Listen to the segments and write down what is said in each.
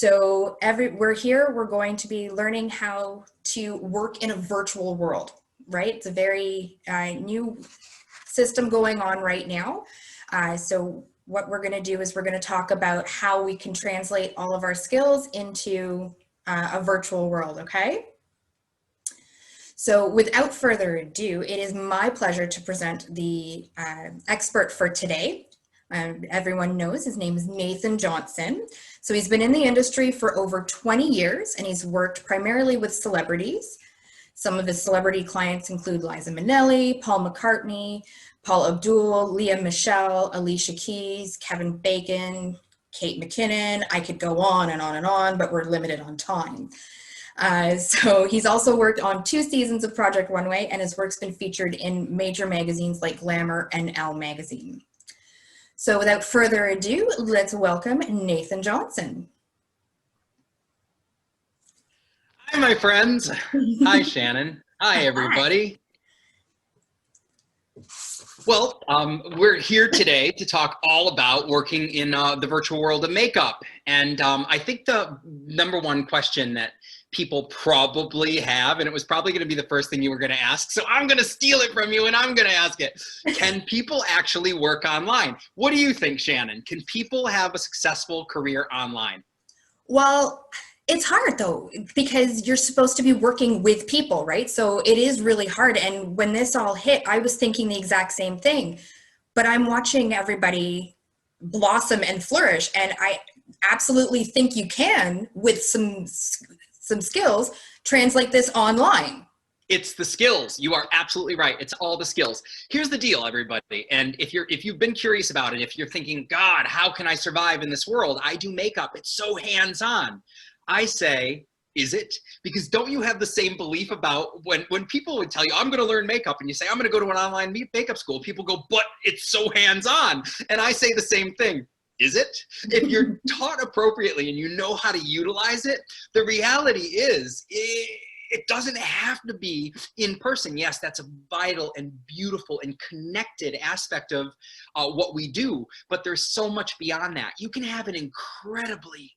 We're going to be learning how to work in a virtual world, right? It's a very new system going on right now. So what we're going to do is we're going to talk about how we can translate all of our skills into a virtual world, okay? So without further ado, it is my pleasure to present the expert for today. Everyone knows his name is Nathan Johnson. So he's been in the industry for over 20 years and he's worked primarily with celebrities. Some of his celebrity clients include Liza Minnelli, Paul McCartney, Paul Abdul, Leah Michelle, Alicia Keys, Kevin Bacon, Kate McKinnon. I could go on and on and on, but we're limited on time. So he's also worked on 2 seasons of Project Runway, and his work's been featured in major magazines like Glamour and Elle magazine. So without further ado, let's welcome Nathan Johnson. Hi, my friends. Hi, Shannon. Hi, everybody. Well, we're here today to talk all about working in the virtual world of makeup. And I think the #1 question that people probably have, and it was probably going to be the first thing you were going to ask, so I'm going to steal it from you and I'm going to ask it. Can people actually work online? What do you think, Shannon? Can people have a successful career online? Well, it's hard though, because you're supposed to be working with people, right? So it is really hard. And when this all hit, I was thinking the exact same thing, but I'm watching everybody blossom and flourish. And I absolutely think you can, with some skills, translate this online. It's the skills. You are absolutely right. It's all the skills. Here's the deal, everybody. And if you've been curious about it, if you're thinking, God, how can I survive in this world? I do makeup. It's so hands-on. I say, is it? Because don't you have the same belief about when people would tell you, I'm going to learn makeup, and you say, I'm going to go to an online makeup school. People go, but it's so hands-on. And I say the same thing. Is it? If you're taught appropriately and you know how to utilize it, the reality is it doesn't have to be in person. Yes, that's a vital and beautiful and connected aspect of what we do, but there's so much beyond that. You can have an incredibly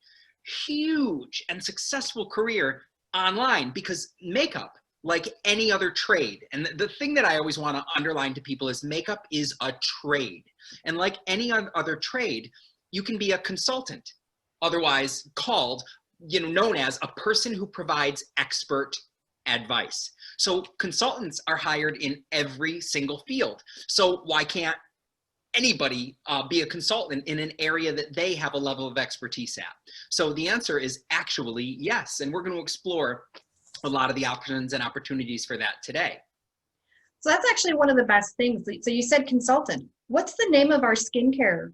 huge and successful career online, because makeup, like any other trade, and the thing that I always want to underline to people is makeup is a trade. And like any other trade, you can be a consultant, otherwise called, known as a person who provides expert advice. So consultants are hired in every single field. So why can't anybody be a consultant in an area that they have a level of expertise at? So the answer is actually yes. And we're going to explore a lot of the options and opportunities for that today. So that's actually one of the best things. So you said consultant. What's the name of our skincare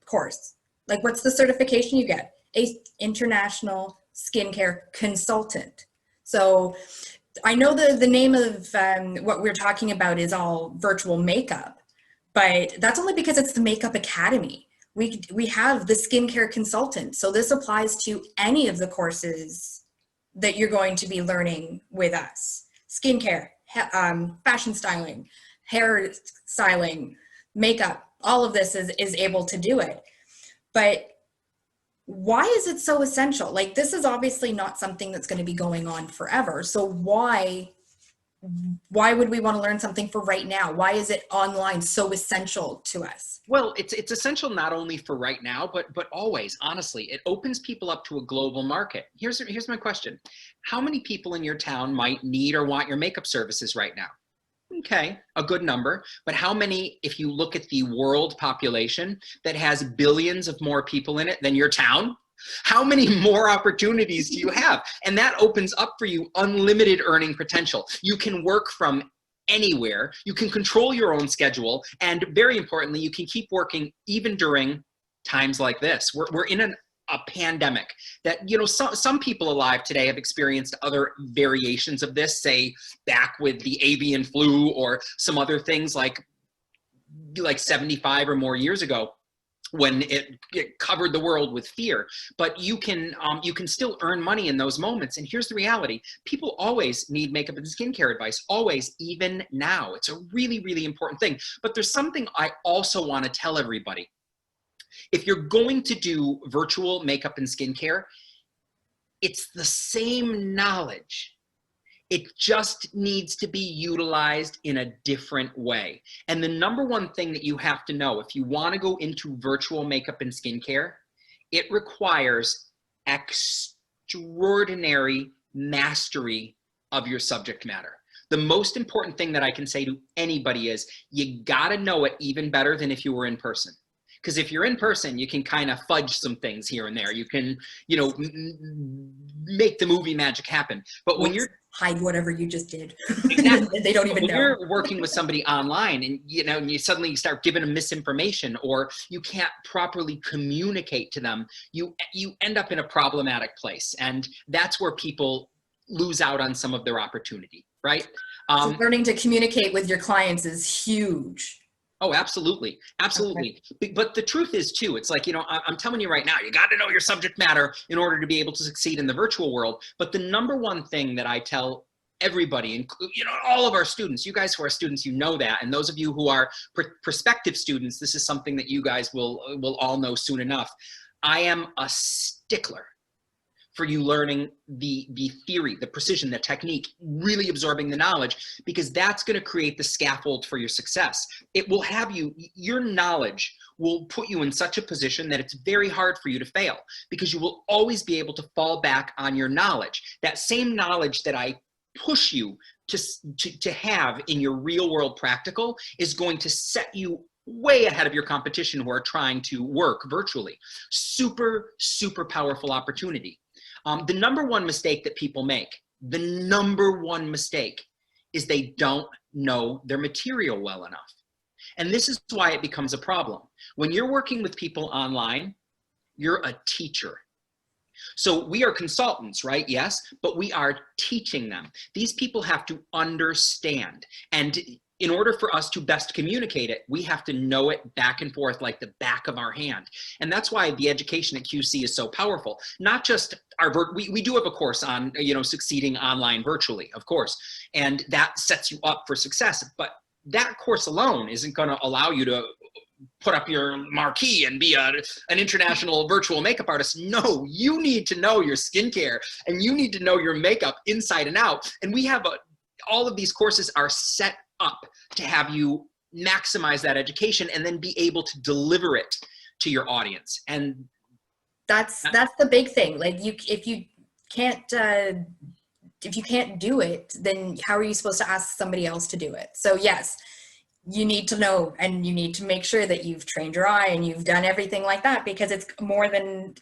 course? Like, what's the certification you get? A international skincare consultant. So I know the name of what we're talking about is all virtual makeup, but that's only because it's the Makeup Academy. We have the skincare consultant. So this applies to any of the courses that you're going to be learning with us. Skincare, fashion styling, hair styling, makeup, all of this is able to do it. But why is it so essential? Like, this is obviously not something that's going to be going on forever. So why would we want to learn something for right now? Why is it online so essential to us? Well, it's essential not only for right now, but always. Honestly, it opens people up to a global market. Here's my question. How many people in your town might need or want your makeup services right now? Okay, a good number. But how many, if you look at the world population that has billions of more people in it than your town? How many more opportunities do you have? And that opens up for you unlimited earning potential. You can work from anywhere. You can control your own schedule. And very importantly, you can keep working even during times like this. We're in a pandemic that, some people alive today have experienced other variations of this, say back with the avian flu or some other things like 75 or more years ago, when it covered the world with fear. But you can still earn money in those moments. And here's the reality. People always need makeup and skincare advice, always, even now. It's a really, really important thing. But there's something I also want to tell everybody. If you're going to do virtual makeup and skincare, it's the same knowledge. It just needs to be utilized in a different way. And the number one thing that you have to know, if you want to go into virtual makeup and skincare, it requires extraordinary mastery of your subject matter. The most important thing that I can say to anybody is you got to know it even better than if you were in person. Because if you're in person, you can kind of fudge some things here and there. You can, you know, make the movie magic happen. But when you're hide whatever you just did, exactly. they don't even know. When you're working with somebody online and you suddenly start giving them misinformation, or you can't properly communicate to them, you end up in a problematic place, and that's where people lose out on some of their opportunity, right? So learning to communicate with your clients is huge. Oh, absolutely. Absolutely. Okay. But the truth is too, it's like, I'm telling you right now, you got to know your subject matter in order to be able to succeed in the virtual world. But the number one thing that I tell everybody, and all of our students, you guys who are students, you know that. And those of you who are prospective students, this is something that you guys will all know soon enough. I am a stickler for you learning the theory, the precision, the technique, really absorbing the knowledge, because that's going to create the scaffold for your success. It will have your knowledge will put you in such a position that it's very hard for you to fail, because you will always be able to fall back on your knowledge. That same knowledge that I push you to have in your real world practical is going to set you way ahead of your competition who are trying to work virtually. Super, super powerful opportunity. The number one mistake that people make, the number one mistake, is they don't know their material well enough. And this is why it becomes a problem. When you're working with people online, you're a teacher. So we are consultants, right? Yes, but we are teaching them. These people have to understand. And in order for us to best communicate it, we have to know it back and forth like the back of our hand. And that's why the education at QC is so powerful. Not just we do have a course on, succeeding online virtually, of course, and that sets you up for success. But that course alone isn't going to allow you to put up your marquee and be an international virtual makeup artist. No, you need to know your skincare, and you need to know your makeup inside and out. And we have all of these courses are set up to have you maximize that education and then be able to deliver it to your audience. And that's the big thing. Like if you can't do it, then how are you supposed to ask somebody else to do it? So yes, you need to know, and you need to make sure that you've trained your eye and you've done everything like that, because it's more than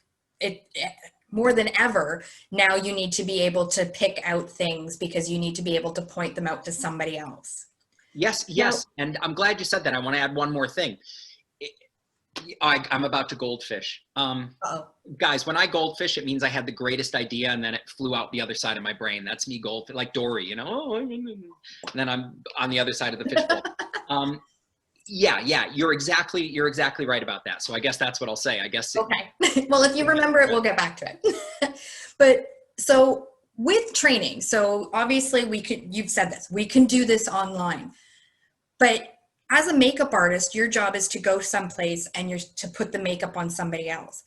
ever. Now you need to be able to pick out things, because you need to be able to point them out to somebody else. Yes. And I'm glad you said that. I want to add one more thing. I'm about to goldfish. Guys, when I goldfish, it means I had the greatest idea and then it flew out the other side of my brain. That's me goldfish, like Dory, and then I'm on the other side of the fishbowl. Yeah, you're exactly right about that. So I guess that's what I'll say. I guess. Okay. Well, if you remember it, we'll get back to it. But so with training, so obviously you've said this, we can do this online, but as a makeup artist, your job is to go someplace and you're to put the makeup on somebody else.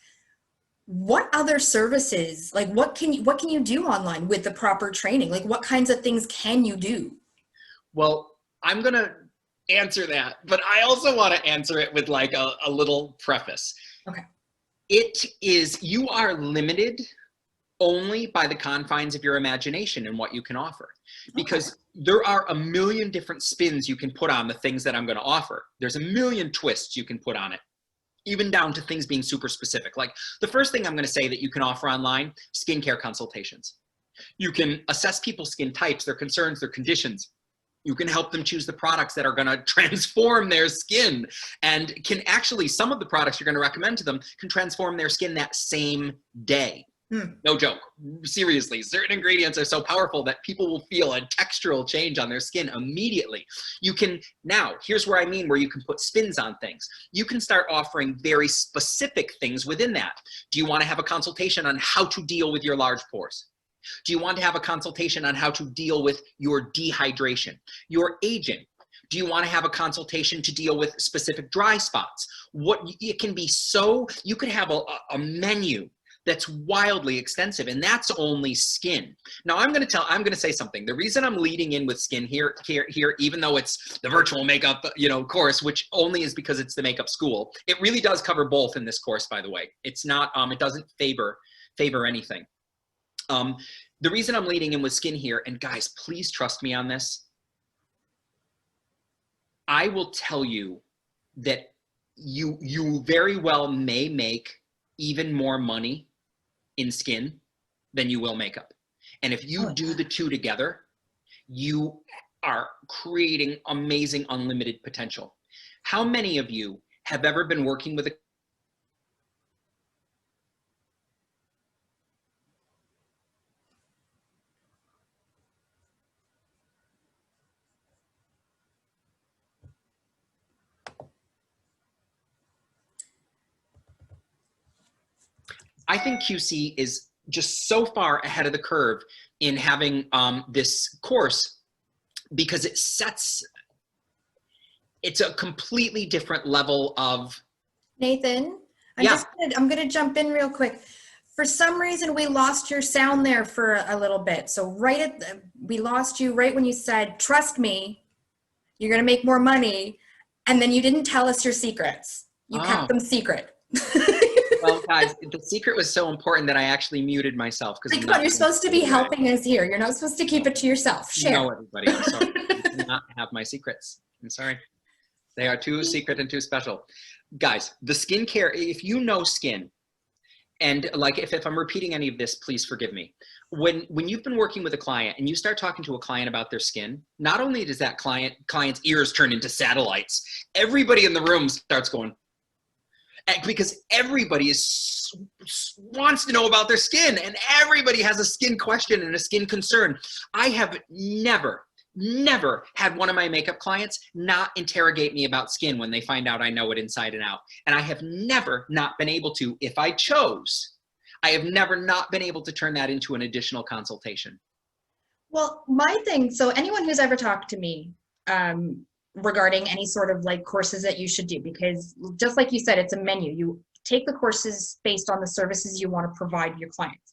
What other services, like what can you do online with the proper training? Like what kinds of things can you do? Well, I'm going to answer that, but I also want to answer it with like a little preface. Okay. You are limited only by the confines of your imagination and what you can offer, because there are a million different spins you can put on the things that I'm going to offer. There's a million twists you can put on it, even down to things being super specific. Like the first thing I'm going to say that you can offer online, skincare consultations. You can assess people's skin types, their concerns, their conditions. You can help them choose the products that are going to transform their skin, and can actually, some of the products you're going to recommend to them can transform their skin that same day. No joke. Seriously, certain ingredients are so powerful that people will feel a textural change on their skin immediately. Now, here's where where you can put spins on things. You can start offering very specific things within that. Do you want to have a consultation on how to deal with your large pores? Do you want to have a consultation on how to deal with your dehydration, your aging? Do you want to have a consultation to deal with specific dry spots? It can be so, you could have a menu that's wildly extensive, and that's only skin. Now I'm going to say something. The reason I'm leading in with skin here, even though it's the virtual makeup, course, which only is because it's the makeup school. It really does cover both in this course, by the way. It's not, it doesn't favor anything. The reason I'm leading in with skin here, and guys, please trust me on this. I will tell you that you very well may make even more money in skin than you will makeup. And if you do the two together, you are creating amazing unlimited potential. How many of you have ever been working with a I think QC is just so far ahead of the curve in having this course, because it's a completely different level of. Nathan, Yeah. I'm gonna jump in real quick. For some reason, we lost your sound there for a little bit. So we lost you right when you said, "Trust me, you're gonna make more money," and then you didn't tell us your secrets. You kept them secret. Well, guys, the secret was so important that I actually muted myself. Come on, you're supposed to be helping us here. You're not supposed to keep it to yourself. Share. No, everybody, I'm sorry. You cannot have my secrets. I'm sorry. They are too secret and too special. Guys, the skincare, if you know skin, and like if I'm repeating any of this, please forgive me. When you've been working with a client and you start talking to a client about their skin, not only does that client's ears turn into satellites, everybody in the room starts going, because everybody wants to know about their skin, and everybody has a skin question and a skin concern. I have never had one of my makeup clients not interrogate me about skin when they find out I know it inside and out. And I have never not been able to, if I chose, I have never not been able to turn that into an additional consultation. Well, my thing, so anyone who's ever talked to me, regarding any sort of like courses that you should do, because just like you said, it's a menu. You take the courses based on the services you want to provide your clients.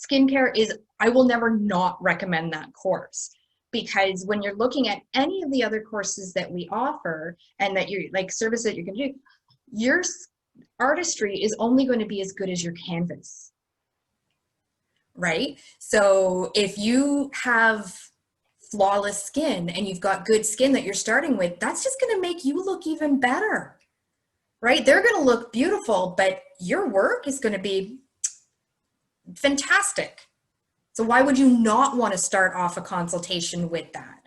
Skincare is, I will never not recommend that course, because when you're looking at any of the other courses that we offer and that you're like service that you're going to do, your artistry is only going to be as good as your canvas, right? So if you have flawless skin and you've got good skin that you're starting with, that's just going to make you look even better, right? They're going to look beautiful, but your work is going to be fantastic. So why would you not want to start off a consultation with that?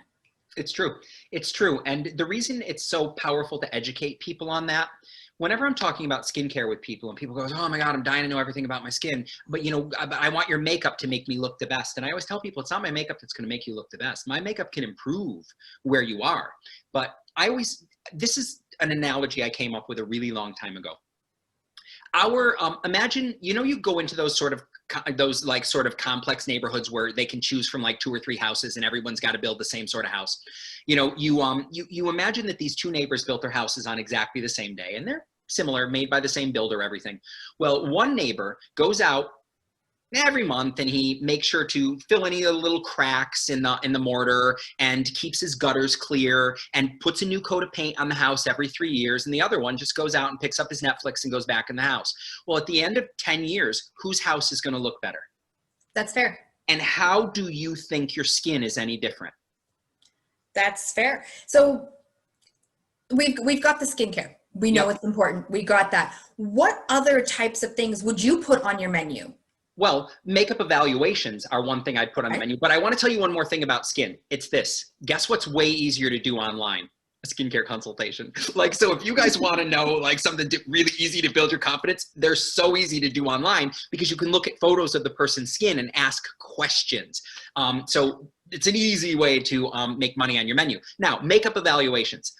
It's true. It's true. And the reason it's so powerful to educate people on that, whenever I'm talking about skincare with people and people go, "Oh my God, I'm dying to know everything about my skin, but I want your makeup to make me look the best." And I always tell people, it's not my makeup that's going to make you look the best. My makeup can improve where you are. But this is an analogy I came up with a really long time ago. Imagine, you go into those sort of complex neighborhoods where they can choose from like 2 or 3 houses and everyone's got to build the same sort of house. You imagine that these 2 neighbors built their houses on exactly the same day, and they're similar, made by the same builder, everything. Well, one neighbor goes out every month and he makes sure to fill any of the little cracks in the mortar and keeps his gutters clear and puts a new coat of paint on the house every 3 years. And the other one just goes out and picks up his Netflix and goes back in the house. Well, at the end of 10 years, whose house is going to look better? That's fair. And how do you think your skin is any different? That's fair. So we've got the skincare. We know it's important. We got that. What other types of things would you put on your menu? Well, makeup evaluations are one thing I'd put on the menu, but I want to tell you one more thing about skin. It's this. Guess what's way easier to do online? A skincare consultation. So if you guys want to know something really easy to build your confidence, they're so easy to do online because you can look at photos of the person's skin and ask questions. So it's an easy way to make money on your menu. Now, makeup evaluations.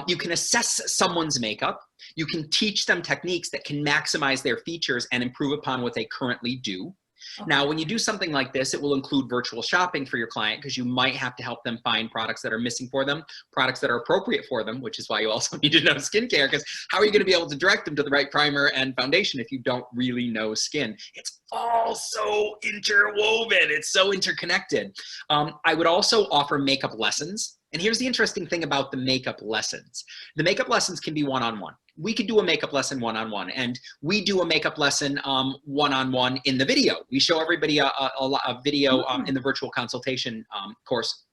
You can assess someone's makeup. You can teach them techniques that can maximize their features and improve upon what they currently do. Okay. Now, when you do something like this, it will include virtual shopping for your client because you might have to help them find products that are missing for them, products that are appropriate for them, which is why you also need to know skincare, because how are you going to be able to direct them to the right primer and foundation if you don't really know skin? It's all so interwoven. It's so interconnected. I would also offer makeup lessons. And here's the interesting thing about the makeup lessons. The makeup lessons can be one-on-one. We could do a makeup lesson one-on-one, and we do a makeup lesson one-on-one in the video. We show everybody a video in the virtual consultation course.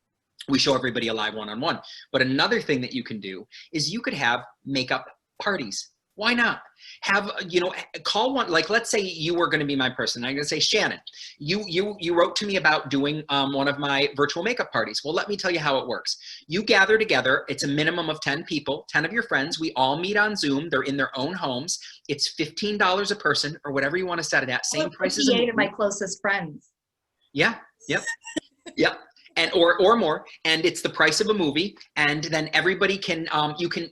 We show everybody a live one-on-one. But another thing that you can do is you could have makeup parties. Why not? Have, call one, like let's say you were going to be my person. I'm going to say, Shannon, you wrote to me about doing one of my virtual makeup parties. Well, let me tell you how it works. You gather together. It's a minimum of 10 people, 10 of your friends. We all meet on Zoom. They're in their own homes. It's $15 a person or whatever you want to set it at. Same price as a movie. 58 of my closest friends. Yeah. Yep. Yep. And or more, and it's the price of a movie, and then everybody can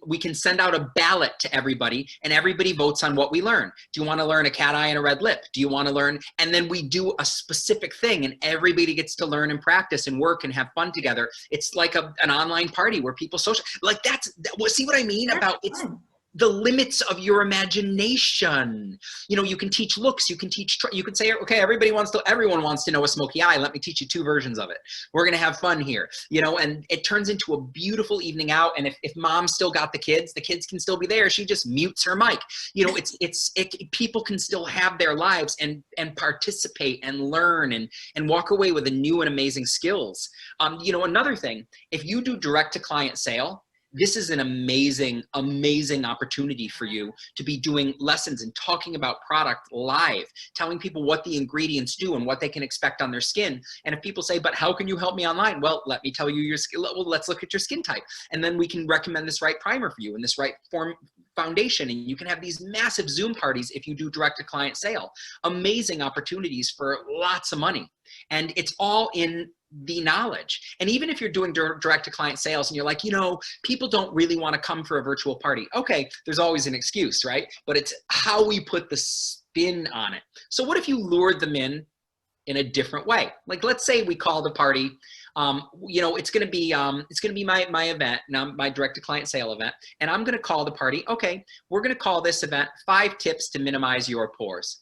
we can send out a ballot to everybody, and everybody votes on what we learn. Do you want to learn a cat eye and a red lip? Do you want to learn? And then we do a specific thing, and everybody gets to learn and practice and work and have fun together. It's like an online party where people social, like see what I mean about it's the limits of your imagination. You can teach looks, you can say, okay, everyone wants to know a smoky eye. Let me teach you 2 versions of it. We're going to have fun here, and it turns into a beautiful evening out. And if mom's still got the kids can still be there. She just mutes her mic. People can still have their lives and participate and learn and walk away with a new and amazing skills. Another thing, if you do direct to client sale, this is an amazing, amazing opportunity for you to be doing lessons and talking about product live, telling people what the ingredients do and what they can expect on their skin. And if people say, but how can you help me online? Well, let me tell you your skin. Well, let's look at your skin type. And then we can recommend this right primer for you and this right foundation. And you can have these massive Zoom parties if you do direct to client sale. Amazing opportunities for lots of money. And it's all in the knowledge. And even if you're doing direct to client sales and you're like, people don't really want to come for a virtual party. Okay, there's always an excuse, right? But it's how we put the spin on it. So what if you lured them in a different way? Like, let's say we call the party, it's going to be my event, now my direct to client sale event. And I'm going to call the party. Okay, we're going to call this event 5 tips to minimize your pores.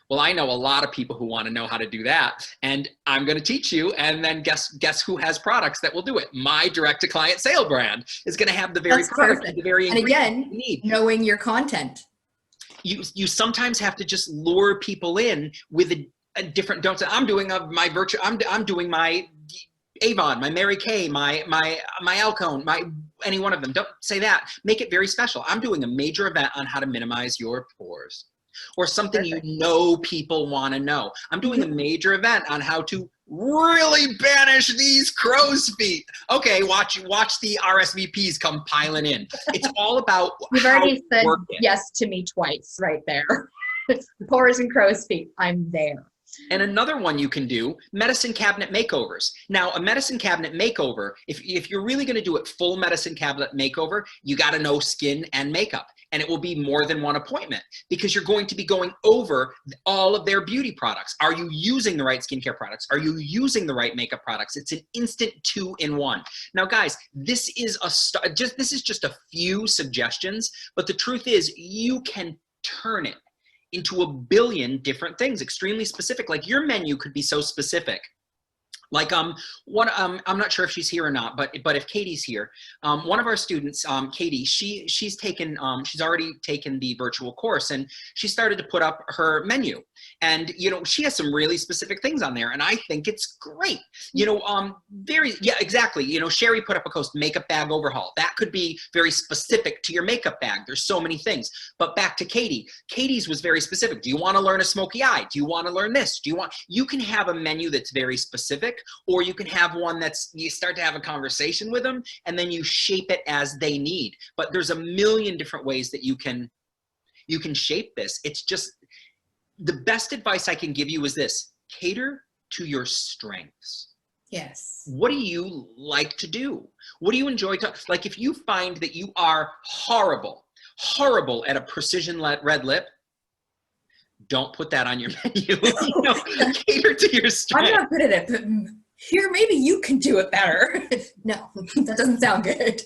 Well, I know a lot of people who want to know how to do that, and I'm going to teach you. And then guess who has products that will do it? My direct to client sale brand is going to have the very product, the very ingredient you need. Knowing your content. You sometimes have to just lure people in with a different. Don't say I'm doing I'm doing my Avon, my Mary Kay, my Alcone, any one of them. Don't say that. Make it very special. I'm doing a major event on how to minimize your pores. Or something people want to know. I'm doing a major event on how to really banish these crow's feet. Okay, watch the RSVPs come piling in. It's all about You've already said yes to me twice right there. Pores and crow's feet, I'm there. And another one you can do, medicine cabinet makeovers. Now, a medicine cabinet makeover, if you're really going to do it full medicine cabinet makeover, you got to know skin and makeup. And it will be more than one appointment because you're going to be going over all of their beauty products. Are you using the right skincare products? Are you using the right makeup products? It's an instant 2-in-1. Now, guys, this is just a few suggestions, but the truth is you can turn it into a billion different things, extremely specific. Like your menu could be so specific. Like I'm not sure if she's here or not, but if Katie's here, one of our students, Katie, she's already taken the virtual course and she started to put up her menu, and she has some really specific things on there, and I think it's great. Exactly. Sherry put up a post, makeup bag overhaul. That could be very specific to your makeup bag. There's so many things. But back to Katie's was very specific. Do you want to learn a smoky eye? Do you want to learn this? You can have a menu that's very specific. Or you can have one you start to have a conversation with them and then you shape it as they need. But there's a million different ways that you can shape this. It's just the best advice I can give you is this: cater to your strengths. Yes. What do you like to do? What do you enjoy like if you find that you are horrible at a precision red lip, Don't put that on your menu. You know, cater to your strength. I'm not good at it, but here, maybe you can do it better. No, that doesn't sound good.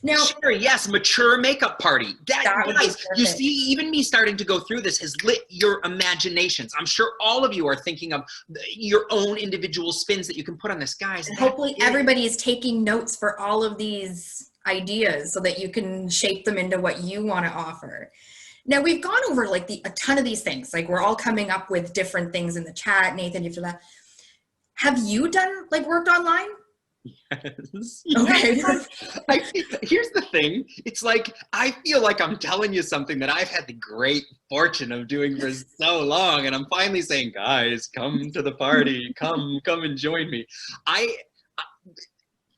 Now, sure, yes, mature makeup party. that would be Guys, you perfect. see, even me starting to go through this has lit your imaginations. I'm sure all of you are thinking of your own individual spins that you can put on this, guys. And hopefully everybody is taking notes for all of these ideas so that you can shape them into what you want to offer. Now we've gone over like a ton of these things. Like we're all coming up with different things in the chat. Nathan, you have to that. Have you done like worked online? Yes. Okay. Here's the thing. It's like, I feel like I'm telling you something that I've had the great fortune of doing for so long. And I'm finally saying, guys, come to the party. Come and join me.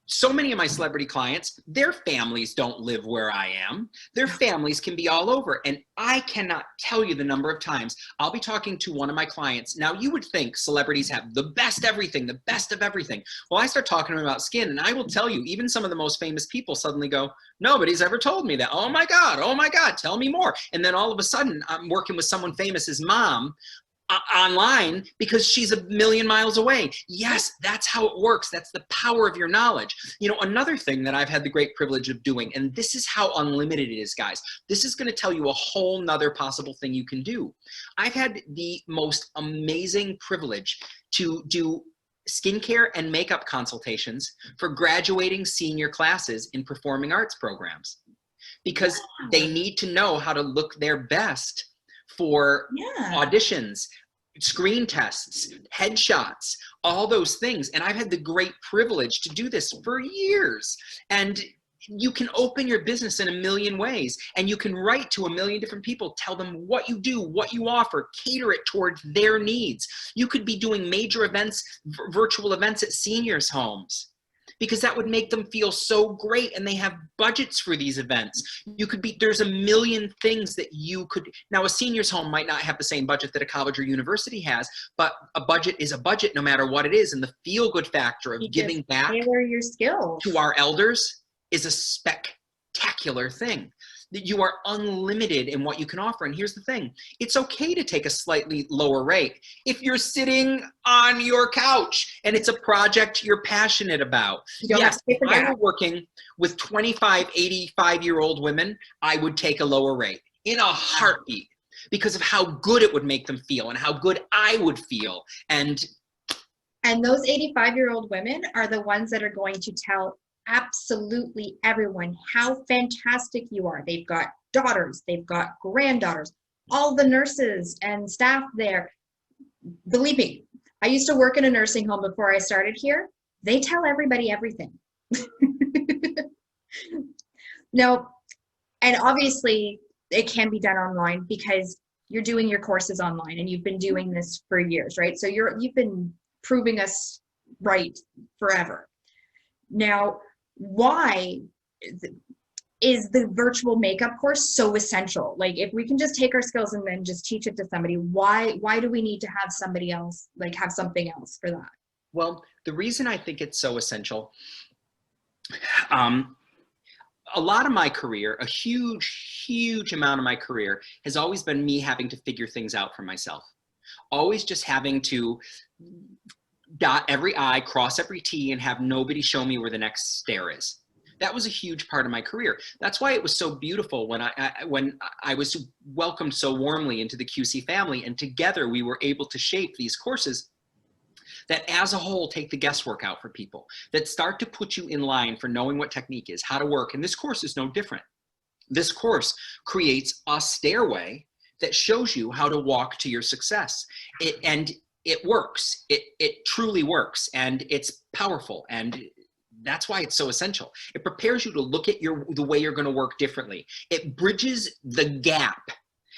So many of my celebrity clients, their families don't live where I am. Their families can be all over. And I cannot tell you the number of times I'll be talking to one of my clients. Now, you would think celebrities have the best everything, the best of everything. Well, I start talking to them about skin, and I will tell you, even some of the most famous people suddenly go, nobody's ever told me that. Oh my God, tell me more. And then all of a sudden, I'm working with someone famous's mom online because she's a million miles away. Yes, that's how it works. That's the power of your knowledge. You know, another thing that I've had the great privilege of doing, and this is how unlimited it is, guys. This is going to tell you a whole nother possible thing you can do. I've had the most amazing privilege to do skincare and makeup consultations for graduating senior classes in performing arts programs, because they need to know how to look their best for auditions, screen tests, headshots, all those things. And I've had the great privilege to do this for years. And you can open your business in a million ways, and you can write to a million different people, tell them what you do, what you offer, cater it towards their needs. You could be doing major events, virtual events at seniors' homes, because that would make them feel so great, and they have budgets for these events. You could be, there's a million things that you could, now a senior's home might not have the same budget that a college or university has, but a budget is a budget no matter what it is. And the feel-good factor of giving back tailor your skills to our elders is a spectacular thing. That you are unlimited in what you can offer. And here's the thing, it's okay to take a slightly lower rate if you're sitting on your couch and it's a project you're passionate about. Yes, if I were working with 25, 85-year-old women, I would take a lower rate in a heartbeat, because of how good it would make them feel and how good I would feel. And those 85-year-old women are the ones that are going to tell absolutely everyone how fantastic you are. They've got daughters, they've got granddaughters, all the nurses and staff there. Believe me, I used to work in a nursing home before I started here. They tell everybody everything. No, and obviously it can be done online because you're doing your courses online and you've been doing this for years, right? So you've been proving us right forever. Now, why is the virtual makeup course so essential? Like, if we can just take our skills and then just teach it to somebody, why do we need to have somebody else, like have something else for that? Well, the reason I think it's so essential, a lot of my career, a huge amount of my career has always been me having to figure things out for myself. Always just having to dot every I, cross every T, and have nobody show me where the next stair is. That was a huge part of my career. That's why it was so beautiful when I was welcomed so warmly into the QC family, and together we were able to shape these courses that as a whole take the guesswork out for people, that start to put you in line for knowing what technique is, how to work. And this course is no different. This course creates a stairway that shows you how to walk to your success. It works. It truly works, and it's powerful, and that's why it's so essential. It prepares you to look at the way you're going to work differently. It bridges the gap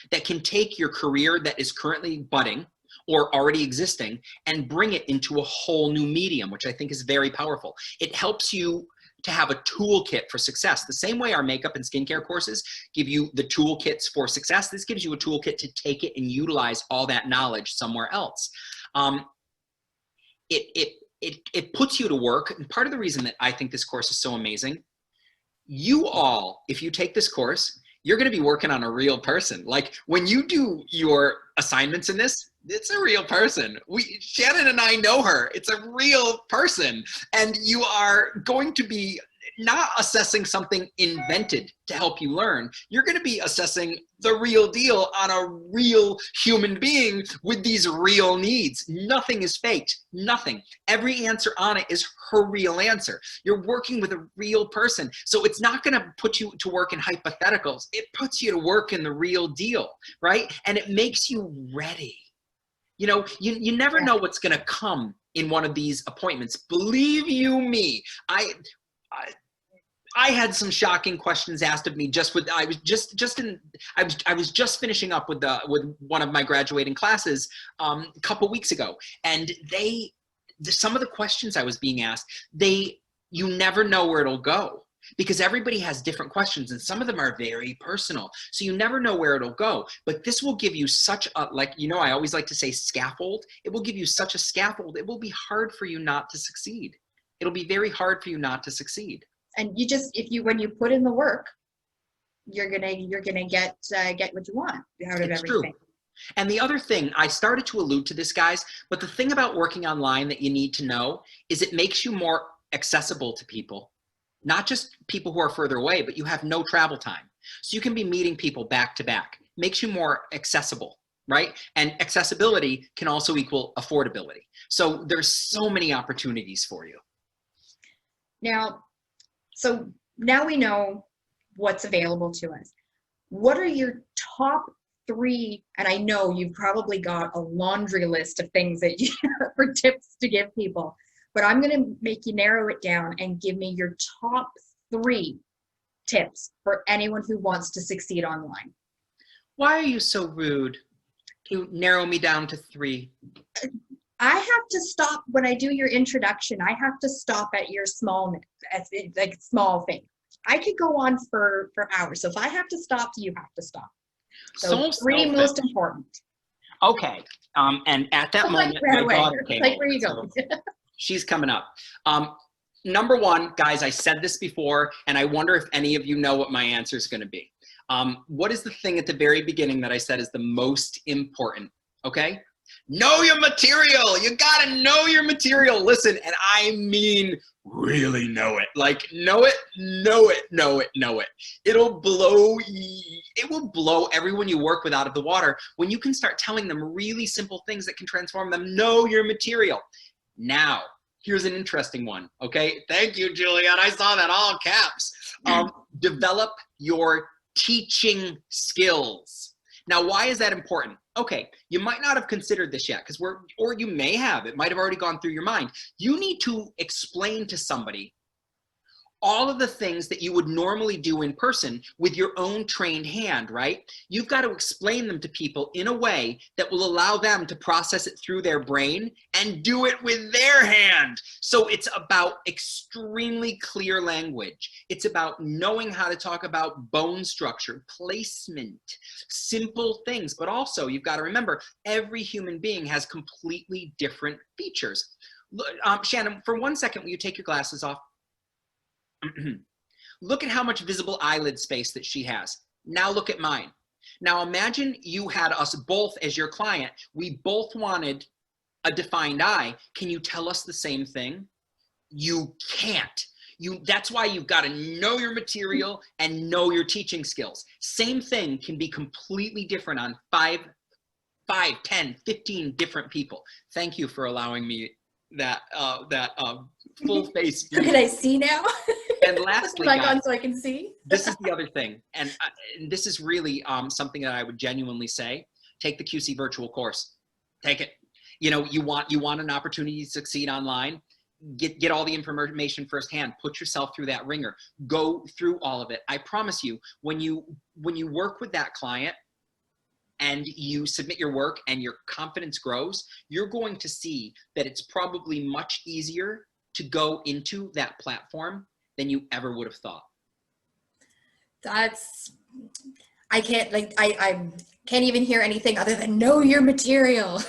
that can take your career that is currently budding or already existing and bring it into a whole new medium, which I think is very powerful. It helps you to have a toolkit for success. The same way our makeup and skincare courses give you the toolkits for success, this gives you a toolkit to take it and utilize all that knowledge somewhere else. It puts you to work. And part of the reason that I think this course is so amazing, you all, if you take this course, you're going to be working on a real person. Like when you do your assignments in this, it's a real person. Shannon and I know her. It's a real person. And you are going to be not assessing something invented to help you learn. You're going to be assessing the real deal on a real human being with these real needs. Nothing is faked. Nothing. Every answer on it is her real answer. You're working with a real person. So it's not going to put you to work in hypotheticals. It puts you to work in the real deal, right? And it makes you ready. You know, you never know what's going to come in one of these appointments. Believe you me, I had some shocking questions asked of me I was just finishing up with one of my graduating classes a couple weeks ago, and some of the questions I was being asked, you never know where it'll go, because everybody has different questions and some of them are very personal. So you never know where it'll go, but this will give you such a, like, you know, I always like to say scaffold. It will give you such a scaffold. It will be hard for you not to succeed. It'll be very hard for you not to succeed. And you just, when you put in the work, you're gonna get what you want out of everything. True. And the other thing, I started to allude to this, guys, but the thing about working online that you need to know is it makes you more accessible to people, not just people who are further away, but you have no travel time. So you can be meeting people back to back. Makes you more accessible, right? And accessibility can also equal affordability. So there's so many opportunities for you. So now we know what's available to us. What are your top 3? And I know you've probably got a laundry list of things that for tips to give people, but I'm going to make you narrow it down and give me your top 3 tips for anyone who wants to succeed online. Why are you so rude to narrow me down to 3? I have to stop when I do your introduction. I have to stop at your small thing. I could go on for hours. So if I have to stop, you have to stop. So 3 most important. Okay. And at that moment, my daughter came over, where you go? So she's coming up. Number 1, guys, I said this before, and I wonder if any of you know what my answer is going to be. What is the thing at the very beginning that I said is the most important? Okay. Know your material. You got to know your material. Listen, and I mean really know it. Like know it. It will blow everyone you work with out of the water when you can start telling them really simple things that can transform them. Know your material. Now, here's an interesting one. Okay. Thank you, Juliet. I saw that all caps. Develop your teaching skills. Now, why is that important? Okay, you might not have considered this yet, or you may have. It might have already gone through your mind. You need to explain to somebody all of the things that you would normally do in person with your own trained hand, right? You've got to explain them to people in a way that will allow them to process it through their brain and do it with their hand. So it's about extremely clear language. It's about knowing how to talk about bone structure, placement, simple things, but also you've got to remember every human being has completely different features. Shannon, for 1 second, will you take your glasses off? Look at how much visible eyelid space that she has. Now look at mine. Now imagine you had us both as your client. We both wanted a defined eye. Can you tell us the same thing? You can't. That's why you've got to know your material and know your teaching skills. Same thing can be completely different on 5, 10, 15 different people. Thank you for allowing me that full face view. Can I see now? And lastly, guys, on so I can see. This is the other thing, and this is really something that I would genuinely say: take the QC virtual course. Take it. You know, you want an opportunity to succeed online. Get all the information firsthand. Put yourself through that ringer. Go through all of it. I promise you, when you work with that client and you submit your work and your confidence grows, you're going to see that it's probably much easier to go into that platform than you ever would have thought. I can't even hear anything other than know your material,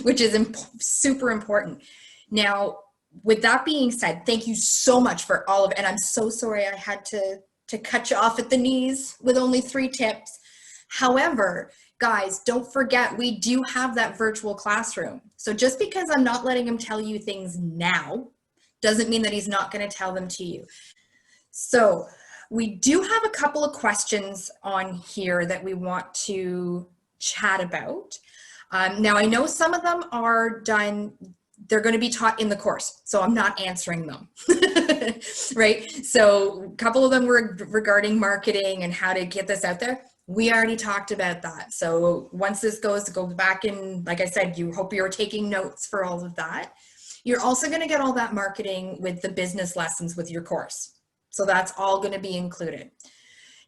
which is super important. Now, with that being said, thank you so much for all of it. And I'm so sorry I had to to cut you off at the knees with only 3 tips. However, guys, don't forget, we do have that virtual classroom. So just because I'm not letting him tell you things now, doesn't mean that he's not going to tell them to you. So we do have a couple of questions on here that we want to chat about. Now, I know some of them are done, they're going to be taught in the course, so I'm not answering them, right? So a couple of them were regarding marketing and how to get this out there. We already talked about that. So once this goes, go back and, like I said, you hope you're taking notes for all of that. You're also going to get all that marketing with the business lessons with your course. So that's all going to be included.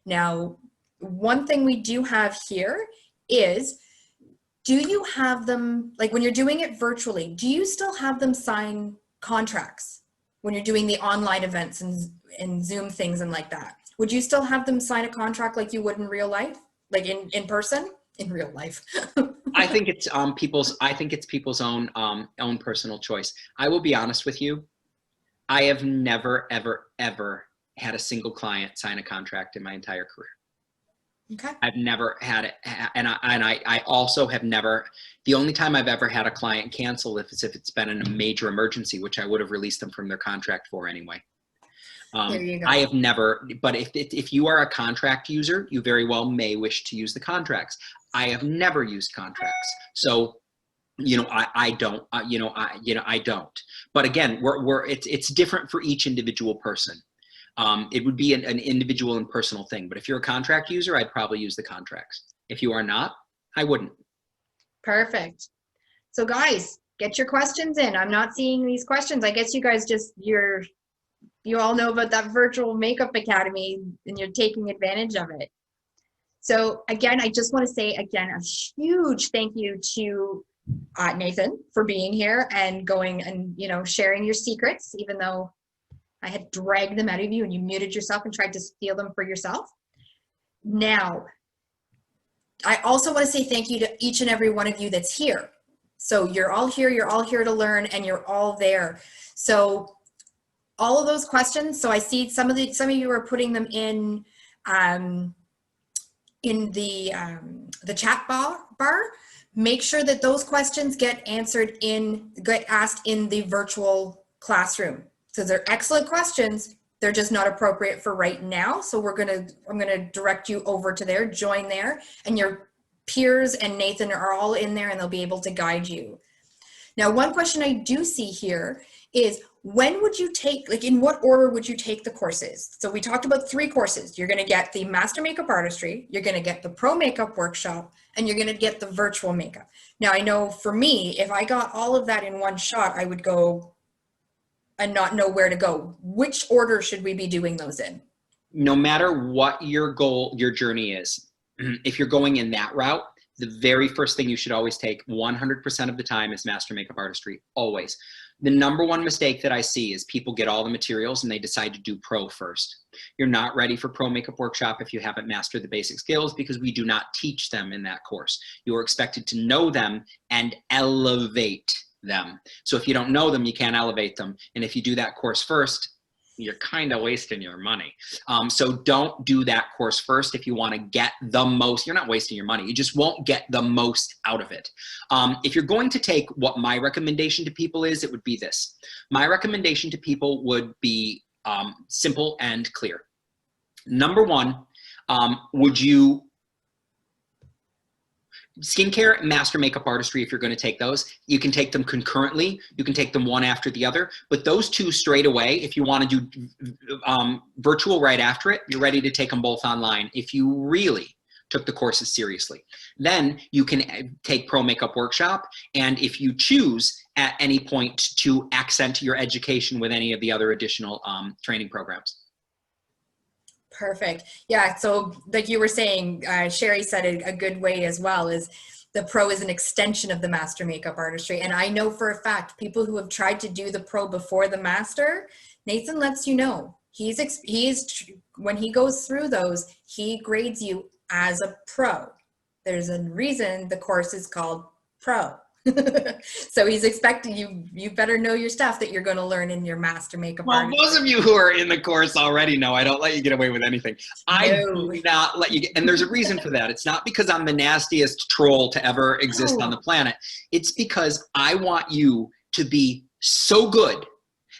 Now, one thing we do have here is, do you have them, like when you're doing it virtually, do you still have them sign contracts when you're doing the online events and Zoom things and like that? Would you still have them sign a contract like you would in real life, like in person, in real life? I think it's people's own personal choice. I will be honest with you. I have never, ever, ever had a single client sign a contract in my entire career. Okay. I've never had it, and I also have never. The only time I've ever had a client cancel if it's been in a major emergency, which I would have released them from their contract for anyway. There you go. I have never, but if you are a contract user, you very well may wish to use the contracts. I have never used contracts, so I don't. I don't. But again, it's different for each individual person. It would be an individual and personal thing. But if you're a contract user, I'd probably use the contracts. If you are not, I wouldn't. Perfect. So guys, get your questions in. I'm not seeing these questions. I guess you guys you all know about that virtual makeup academy and you're taking advantage of it. So again, I just want to say again, a huge thank you to Nathan for being here and going and, sharing your secrets, even though I had dragged them out of you and you muted yourself and tried to steal them for yourself. Now, I also want to say thank you to each and every one of you that's here. So you're all here to learn, and you're all there. So all of those questions, so I see some of you are putting them in the chat bar. Make sure that those questions get asked in the virtual classroom. So they're excellent questions. They're just not appropriate for right now. So I'm gonna direct you over to there, join there, and your peers and Nathan are all in there and they'll be able to guide you. Now, one question I do see here is, when would you take, like in what order would you take the courses? So we talked about 3 courses. You're gonna get the Master Makeup Artistry, you're gonna get the Pro Makeup Workshop, and you're gonna get the virtual makeup. Now, I know for me, if I got all of that in one shot, I would go and not know where to go. Which order should we be doing those in? No matter what your goal, your journey is, if you're going in that route, the very first thing you should always take 100% of the time is Master Makeup Artistry, always. The number one mistake that I see is people get all the materials and they decide to do Pro first. You're not ready for Pro Makeup Workshop if you haven't mastered the basic skills, because we do not teach them in that course. You are expected to know them and elevate them. So if you don't know them, you can't elevate them. And if you do that course first, you're kind of wasting your money. So don't do that course first if you want to get the most. You're not wasting your money. You just won't get the most out of it. If you're going to take, what my recommendation to people is, it would be this. My recommendation to people would be simple and clear. Number one, skincare and Master Makeup Artistry, if you're going to take those, you can take them concurrently. You can take them one after the other. But those 2 straight away, if you want to do virtual right after it, you're ready to take them both online if you really took the courses seriously. Then you can take Pro Makeup Workshop, and if you choose at any point to accent your education with any of the other additional training programs. Perfect. Yeah, so like you were saying, Sherry said it a good way as well, is the Pro is an extension of the Master Makeup Artistry. And I know for a fact, people who have tried to do the Pro before the Master, Nathan lets you know, when he goes through those, he grades you as a Pro. There's a reason the course is called Pro. So he's expecting you better know your stuff that you're going to learn in your master makeup Well, artist. those of you who are in the course already know I don't let you get away with anything. I No. do not let you get, and there's a reason for that. It's not because I'm the nastiest troll to ever exist on the planet. It's because I want you to be so good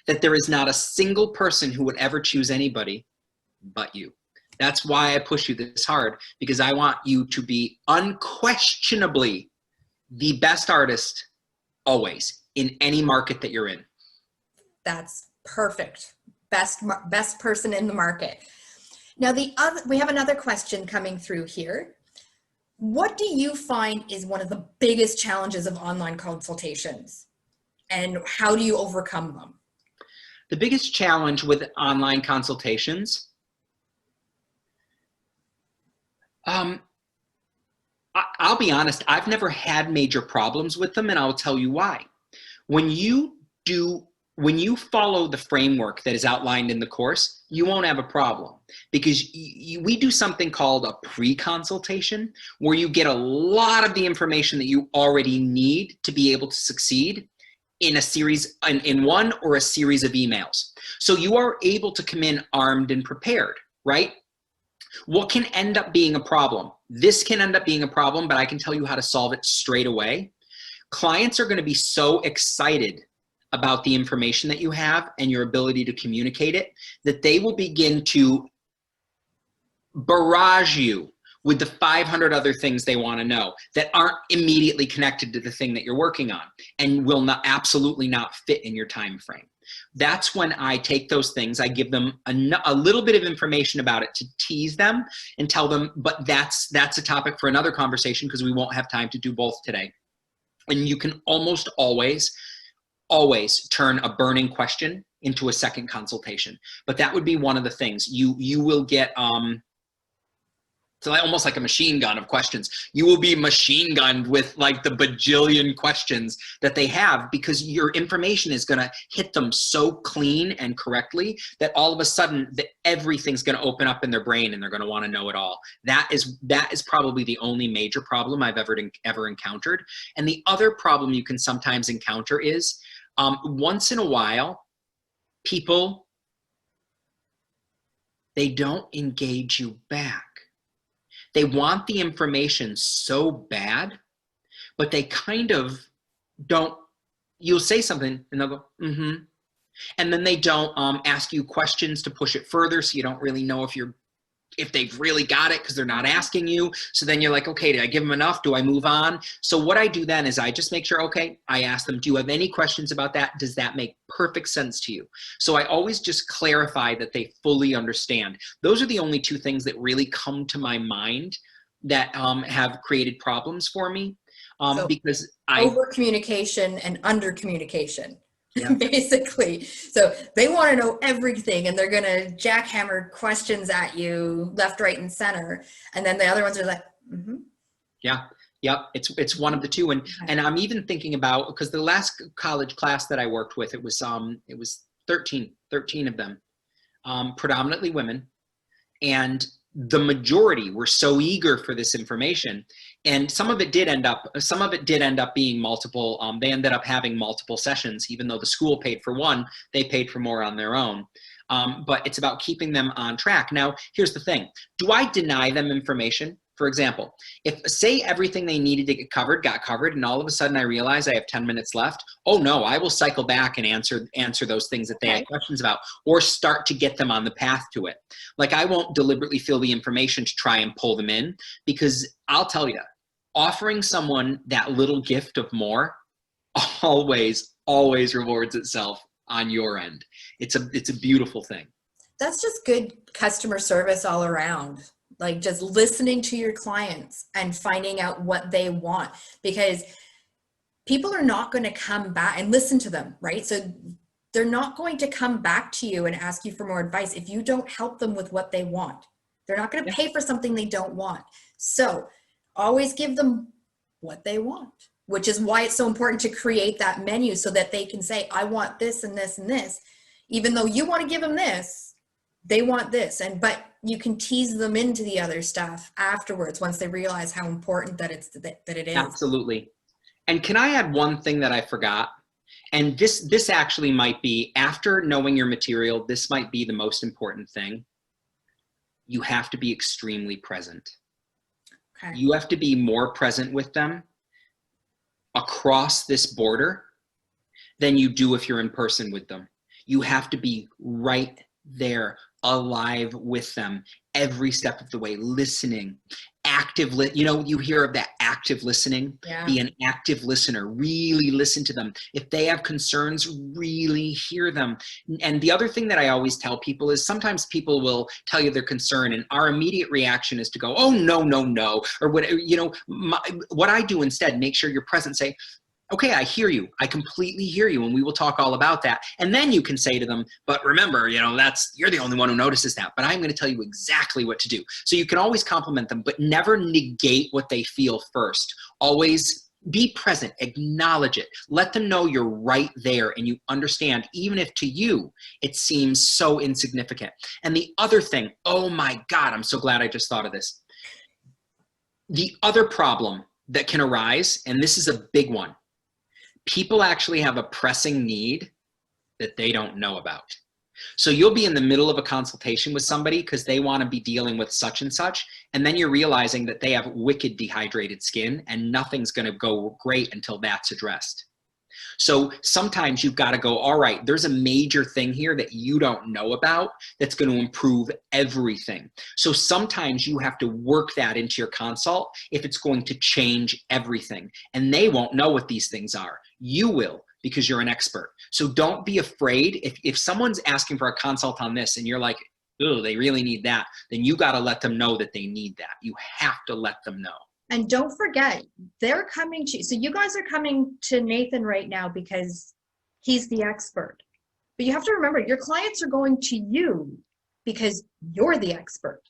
that there is not a single person who would ever choose anybody but you. That's why I push you this hard, because I want you to be unquestionably the best artist always in any market that you're in. That's perfect. Best person in the market. Now we have another question coming through here. What do you find is one of the biggest challenges of online consultations, and how do you overcome them? The biggest challenge with online consultations, I'll be honest, I've never had major problems with them, and I'll tell you why. When you follow the framework that is outlined in the course, you won't have a problem, because we do something called a pre-consultation, where you get a lot of the information that you already need to be able to succeed in a series, in one or a series of emails. So you are able to come in armed and prepared, right? What can end up being a problem? This can end up being a problem, but I can tell you how to solve it straight away. Clients are going to be so excited about the information that you have and your ability to communicate it that they will begin to barrage you with the 500 other things they want to know that aren't immediately connected to the thing that you're working on and will absolutely not fit in your time frame. That's when I take those things, I give them a little bit of information about it to tease them and tell them, but that's a topic for another conversation, because we won't have time to do both today. And you can almost always turn a burning question into a second consultation. But that would be one of the things. You will get so almost like a machine gun of questions. You will be machine gunned with like the bajillion questions that they have, because your information is going to hit them so clean and correctly that all of a sudden everything's going to open up in their brain and they're going to want to know it all. That is probably the only major problem I've ever encountered. And the other problem you can sometimes encounter is once in a while, people, they don't engage you back. They want the information so bad, but they kind of don't. You'll say something and they'll go, mm-hmm. And then they don't ask you questions to push it further, so you don't really know if they've really got it, because they're not asking you. So then you're like, okay, did I give them enough? Do I move on? So what I do then is I just make sure, okay, I ask them, do you have any questions about that? Does that make perfect sense to you? So I always just clarify that they fully understand. Those are the only two things that really come to my mind that have created problems for me, because over communication and under communication. Yeah. Basically. So they want to know everything, and they're going to jackhammer questions at you left, right, and center. And then the other ones are like, mm-hmm. Yeah. Yep. It's one of the two. And I'm even thinking about, because the last college class that I worked with, it was 13 of them, predominantly women. And the majority were so eager for this information, and some of it did end up being multiple. They ended up having multiple sessions, even though the school paid for one, they paid for more on their own. But it's about keeping them on track. Now, here's the thing. Do I deny them information? For example, if say everything they needed to get covered got covered, and all of a sudden I realize I have 10 minutes left, oh no, I will cycle back and answer those things that they had questions about, or start to get them on the path to it. Like, I won't deliberately fill the information to try and pull them in, because I'll tell you, offering someone that little gift of more always rewards itself on your end. It's a beautiful thing. That's just good customer service all around. Like, just listening to your clients and finding out what they want, because people are not going to come back and listen to them, right? So they're not going to come back to you and ask you for more advice if you don't help them with what they want. They're not going to pay for something they don't want. So always give them what they want, which is why it's so important to create that menu so that they can say, I want this and this and this. Even though you want to give them this, they want this. But you can tease them into the other stuff afterwards once they realize how important that it is. Absolutely. And can I add one thing that I forgot? And this actually might be, after knowing your material, this might be the most important thing. You have to be extremely present. Okay. You have to be more present with them across this border than you do if you're in person with them. You have to be right there, alive with them every step of the way, listening, you hear of that active listening. Yeah. Be an active listener, really listen to them. If they have concerns, really hear them. And the other thing that I always tell people is, sometimes people will tell you their concern and our immediate reaction is to go, oh, no, no, no. Or what I do instead, make sure you're present, say, okay, I hear you. I completely hear you, and we will talk all about that. And then you can say to them, but remember, you're the only one who notices that, but I'm going to tell you exactly what to do. So you can always compliment them, but never negate what they feel first. Always be present, acknowledge it. Let them know you're right there and you understand, even if to you it seems so insignificant. And the other thing, oh my God, I'm so glad I just thought of this. The other problem that can arise, and this is a big one, people actually have a pressing need that they don't know about. So you'll be in the middle of a consultation with somebody because they want to be dealing with such and such, and then you're realizing that they have wicked dehydrated skin and nothing's going to go great until that's addressed. So sometimes you've got to go, all right, there's a major thing here that you don't know about that's going to improve everything. So sometimes you have to work that into your consult if it's going to change everything. And they won't know what these things are. You will, because you're an expert. So don't be afraid. If someone's asking for a consult on this and you're like, oh, they really need that, then you got to let them know that they need that. You have to let them know. And don't forget, they're coming to you. So you guys are coming to Nathan right now because he's the expert. But you have to remember, your clients are going to you because you're the expert,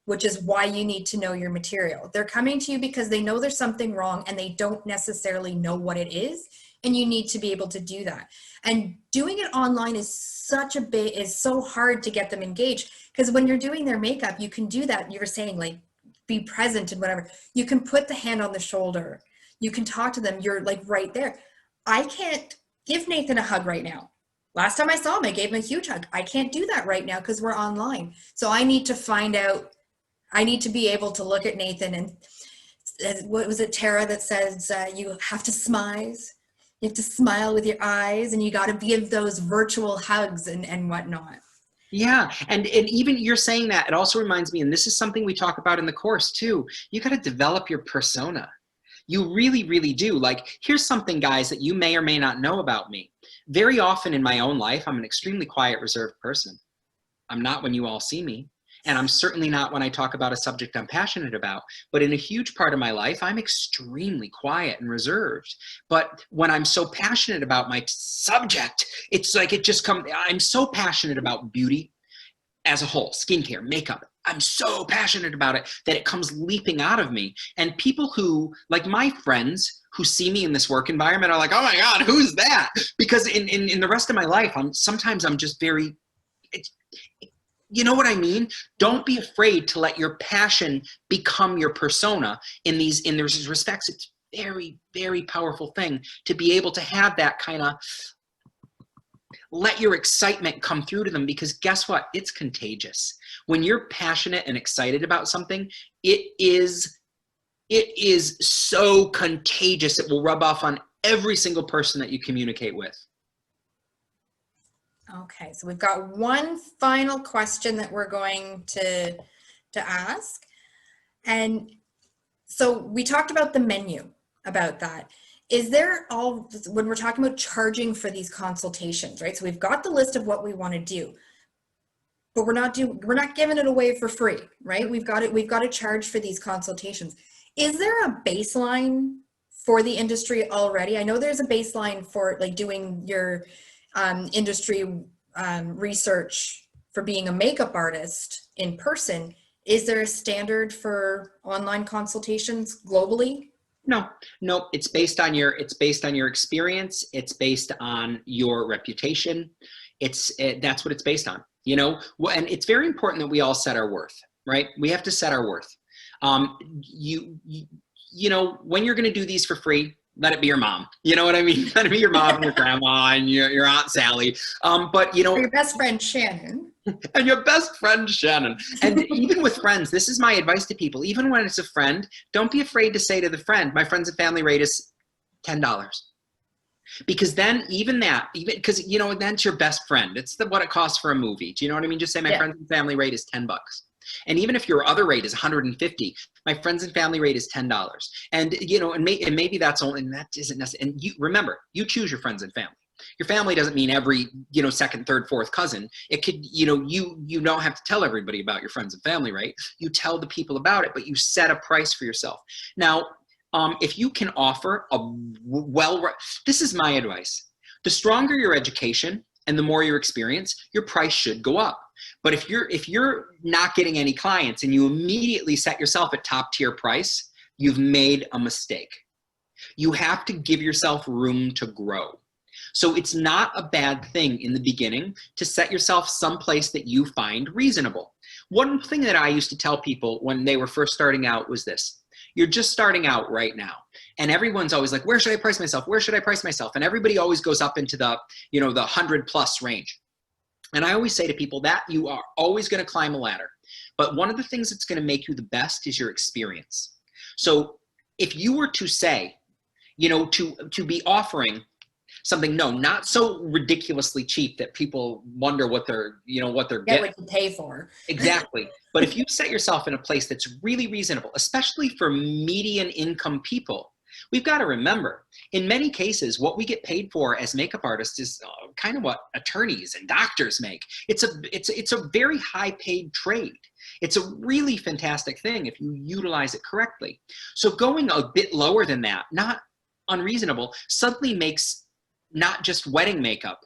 which is why you need to know your material. They're coming to you because they know there's something wrong and they don't necessarily know what it is. And you need to be able to do that. And doing it online is so hard to get them engaged, because when you're doing their makeup, you can do that. You were saying, like, be present and whatever. You can put the hand on the shoulder. You can talk to them. You're like right there. I can't give Nathan a hug right now. Last time I saw him, I gave him a huge hug. I can't do that right now because we're online. So I need to find out, I need to be able to look at Nathan, and what was it, Tara, that says you have to smile. You have to smile with your eyes, and you got to give those virtual hugs and whatnot. Yeah, and even you're saying that, it also reminds me, and this is something we talk about in the course too, you got to develop your persona. You really, really do. Like, here's something, guys, that you may or may not know about me. Very often in my own life, I'm an extremely quiet, reserved person. I'm not when you all see me. And I'm certainly not when I talk about a subject I'm passionate about. But in a huge part of my life, I'm extremely quiet and reserved. But when I'm so passionate about my subject, it's like it just comes. I'm so passionate about beauty as a whole, skincare, makeup. I'm so passionate about it that it comes leaping out of me. And people who, like my friends who see me in this work environment, are like, oh my God, who's that? Because in the rest of my life, sometimes I'm just very, you know what I mean? Don't be afraid to let your passion become your persona in these respects. It's very, very powerful thing to be able to have that kind of, let your excitement come through to them, because guess what? It's contagious. When you're passionate and excited about something, it is so contagious. It will rub off on every single person that you communicate with. Okay, so we've got one final question that we're going to ask. And so we talked about the menu, about that. Is there when we're talking about charging for these consultations, right? So we've got the list of what we want to do, but we're not giving it away for free, right? We've got to charge for these consultations. Is there a baseline for the industry already? I know there's a baseline for like doing your industry research for being a makeup artist in person. Is there a standard for online consultations globally? No, it's based on your experience. It's based on your reputation. That's what it's based on, and it's very important that we all set our worth, right? We have to set our worth. When you're going to do these for free, let it be your mom. You know what I mean? Let it be your mom and your grandma and your Aunt Sally. But you know, Or your best friend Shannon. And your best friend Shannon. And even with friends, this is my advice to people. Even when it's a friend, don't be afraid to say to the friend, my friends and family rate is $10. Because then even because you know, that's your best friend. It's what it costs for a movie. Do you know what I mean? Just say my friends and family rate is $10. And even if your other rate is 150, my friends and family rate is $10. And you know, and maybe that's only, and that isn't necessary. And you remember, you choose your friends and family. Your family doesn't mean every, you know, second, third, fourth cousin. It could, you know, you don't have to tell everybody about your friends and family, right? You tell the people about it, but you set a price for yourself. Now, if you can offer this is my advice. The stronger your education and the more your experience, your price should go up. But if you're not getting any clients and you immediately set yourself at top tier price, you've made a mistake. You have to give yourself room to grow. So it's not a bad thing in the beginning to set yourself someplace that you find reasonable. One thing that I used to tell people when they were first starting out was this: you're just starting out right now. And everyone's always like, where should I price myself? Where should I price myself? And everybody always goes up into the, you know, the 100+ range. And I always say to people that you are always going to climb a ladder. But one of the things that's going to make you the best is your experience. So if you were to say, you know, to be offering something, no, not so ridiculously cheap that people wonder what they're, you know, what they're Get getting. what you pay for. Exactly. But if you set yourself in a place that's really reasonable, especially for median income people, we've got to remember, in many cases, what we get paid for as makeup artists is kind of what attorneys and doctors make. It's a very high paid trade. It's a really fantastic thing if you utilize it correctly. So going a bit lower than that, not unreasonable, suddenly makes not just wedding makeup,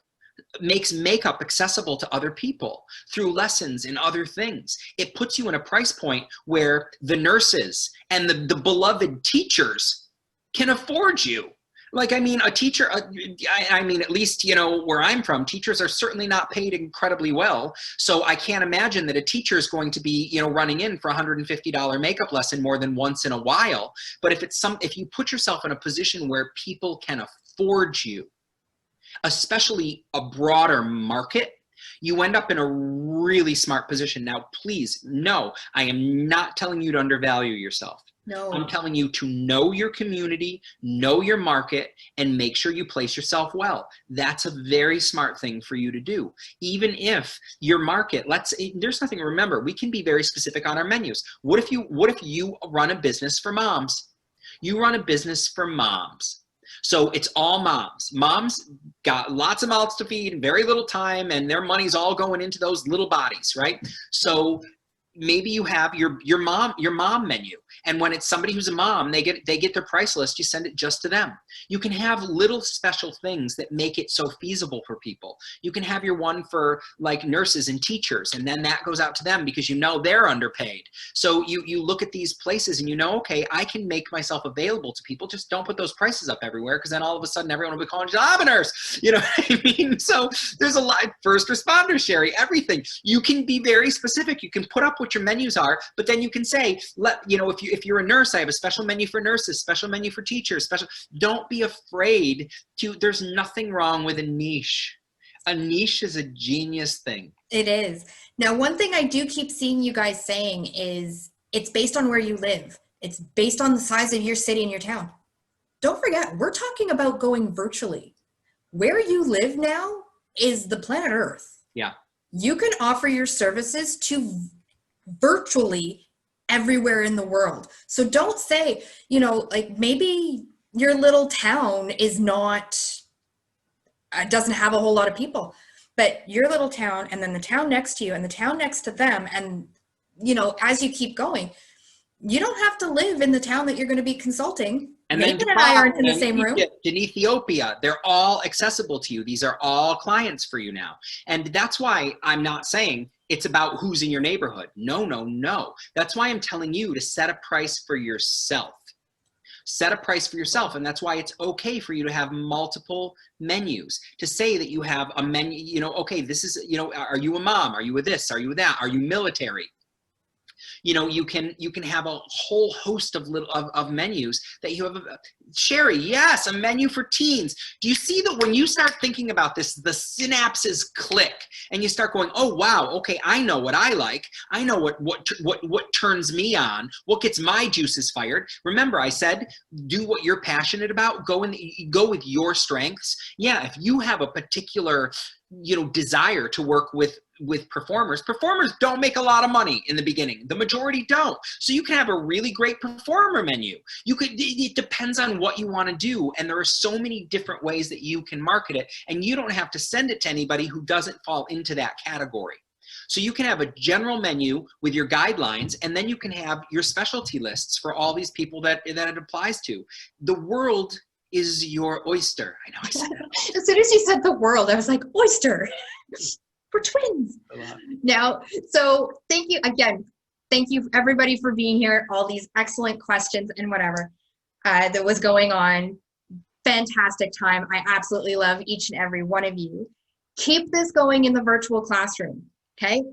makes makeup accessible to other people through lessons and other things. It puts you in a price point where the nurses and the beloved teachers can afford you. Like, I mean, a teacher, I mean, at least, you know, where I'm from, teachers are certainly not paid incredibly well. So I can't imagine that a teacher is going to be, you know, running in for a $150 makeup lesson more than once in a while. But if you put yourself in a position where people can afford you, especially a broader market, you end up in a really smart position. Now, please, no, I am not telling you to undervalue yourself. No. I'm telling you to know your community, know your market, and make sure you place yourself well. That's a very smart thing for you to do. Even if your market, there's nothing, remember, we can be very specific on our menus. What if you run a business for moms? You run a business for moms. So it's all moms. Moms got lots of mouths to feed and very little time, and their money's all going into those little bodies, right? So maybe you have your mom menu, and when it's somebody who's a mom, they get their price list, you send it just to them. You can have little special things that make it so feasible for people. You can have your one for like nurses and teachers, and then that goes out to them because you know they're underpaid. So you look at these places and you know, okay, I can make myself available to people. Just don't put those prices up everywhere, because then all of a sudden everyone will be calling you, I'm a nurse. You know what I mean? So there's a lot, first responders, Sherry, everything. You can be very specific. You can put up what your menus are, but then you can say, if you're a nurse, I have a special menu for nurses, special menu for teachers, don't be afraid to, there's nothing wrong with a niche. A niche is a genius thing. It is. Now, one thing I do keep seeing you guys saying is it's based on where you live. It's based on the size of your city and your town. Don't forget, we're talking about going virtually. Where you live now is the planet Earth. Yeah. You can offer your services to virtually everywhere in the world. So don't say, like maybe your little town is doesn't have a whole lot of people, but your little town and then the town next to you and the town next to them. And, as you keep going, you don't have to live in the town that you're going to be consulting. And Nathan then and I aren't in the same room. In Ethiopia, they're all accessible to you. These are all clients for you now. And that's why I'm not saying it's about who's in your neighborhood. No, no, no. That's why I'm telling you to set a price for yourself. Set a price for yourself. And that's why it's okay for you to have multiple menus. To say that you have a menu, okay, this is, are you a mom? Are you a this? Are you a that? Are you military? You know, you can have a whole host of of menus that you have. Sherry, yes, a menu for teens. Do you see that when you start thinking about this, the synapses click and you start going, oh wow, okay, I know what I like. I know what turns me on, what gets my juices fired. Remember, I said, do what you're passionate about. Go with your strengths. Yeah, if you have a particular, you know, desire to work with performers don't make a lot of money in the beginning. The majority don't. So you can have a really great performer menu. It depends on what you want to do. And there are so many different ways that you can market it. And you don't have to send it to anybody who doesn't fall into that category. So you can have a general menu with your guidelines, and then you can have your specialty lists for all these people that it applies to. The world is your oyster. I know I said that. As soon as you said the world, I was like, oyster. We're twins. Now, so thank you again. Thank you everybody for being here. All these excellent questions and whatever that was going on. Fantastic time. I absolutely love each and every one of you. Keep this going in the virtual classroom. Okay.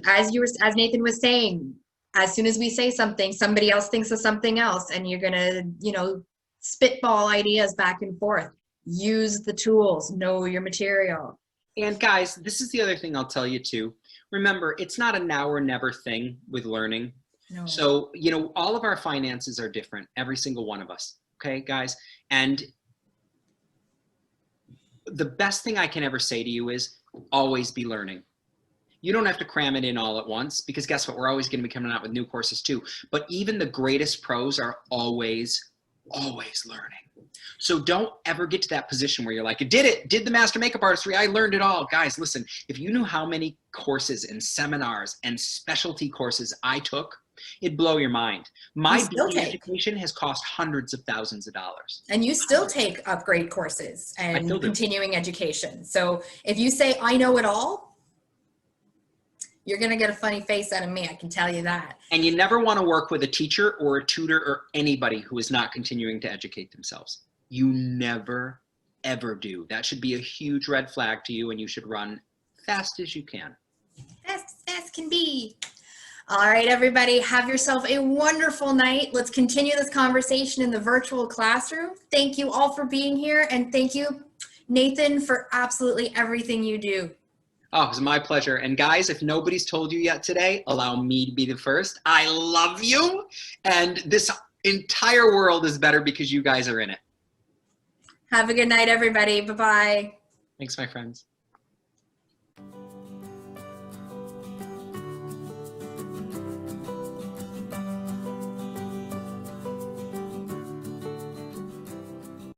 As Nathan was saying, as soon as we say something, somebody else thinks of something else, and you're gonna, you know, spitball ideas back and forth. Use the tools. Know your material. And guys, this is the other thing I'll tell you too. Remember, it's not a now or never thing with learning. No. So, you know, all of our finances are different, every single one of us. Okay, guys? And the best thing I can ever say to you is always be learning. You don't have to cram it in all at once, because guess what? We're always going to be coming out with new courses too. But even the greatest pros are always learning. So don't ever get to that position where you're like, did the master makeup artistry, I learned it all. Guys, listen, if you knew how many courses and seminars and specialty courses I took, it'd blow your mind. My beauty education has cost hundreds of thousands of dollars. And you still take upgrade courses and continuing education. So if you say, I know it all, you're going to get a funny face out of me. I can tell you that. And you never want to work with a teacher or a tutor or anybody who is not continuing to educate themselves. You never, ever do. That should be a huge red flag to you, and you should run fast as you can. Fast as can be. All right, everybody, have yourself a wonderful night. Let's continue this conversation in the virtual classroom. Thank you all for being here, and thank you, Nathan, for absolutely everything you do. Oh, it was my pleasure. And guys, if nobody's told you yet today, allow me to be the first. I love you. And this entire world is better because you guys are in it. Have a good night, everybody. Bye-bye. Thanks, my friends.